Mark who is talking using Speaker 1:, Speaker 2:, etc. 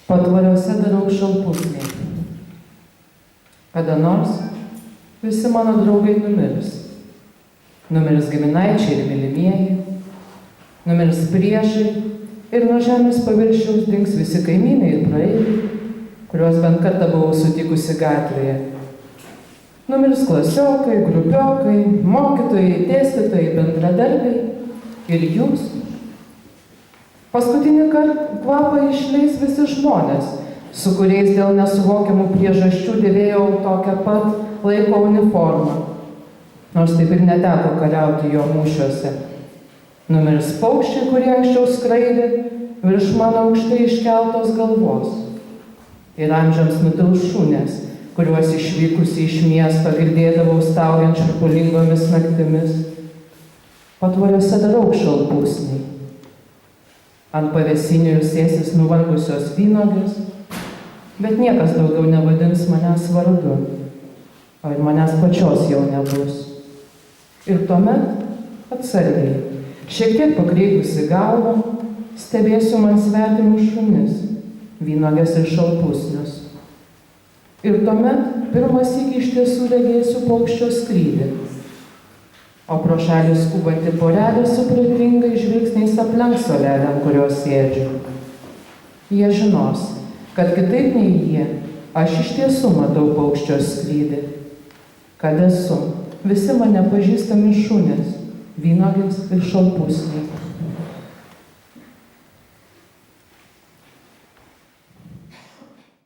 Speaker 1: Patvariuose darau šalpusniai. Kada nors visi mano draugai numirs. Numirs giminaičiai ir mylimieji, numirs priešai ir nuo žemės paviršiaus dings visi kaimynai ir praeiviai, kuriuos bent kartą buvau sutikusi gatvėje. Numirs klasiokai, grupiokai, mokytojai, dėstytojai, bendradarbiai ir jūs. Paskutinį kartą kvapą išleis visi žmonės, su kuriais dėl nesuvokiamų priežasčių dėvėjau tokią pat laiko uniformą, nors taip ir neteko kariauti jo mūšiuose. Numirs paukščiai, kurie anksčiau skraidė virš mano aukštai iškeltos galvos. Ir amžiams nutils šunės, kuriuos išvykusi iš miesto girdėdavau staujant šiurpulingomis naktimis. Patvariuose darau šalpusniai. Ant pavėsinių ilsėsis nuvargusios vynuogės, bet niekas daugiau nevadins manęs vardu, o ir manęs pačios jau nebus. Ir tuomet atsargiai, šiek tiek pakreipusi galvą, stebėsiu man svetimus šunis, vynuogės ir šalpusnius. Ir tuomet pirmąsyk iš tiesų regėsiu paukščio skrydį, o pro šalį skubantį porelę supratingai žvilgsniais aplenks solelę, ant kurios sėdžiu. Jie žinos, kad kitaip nei jie, aš iš tiesų matau paukščio skrydį. Kad esu visi mane pažįstami šunės, vynuogės ir šalpusniai.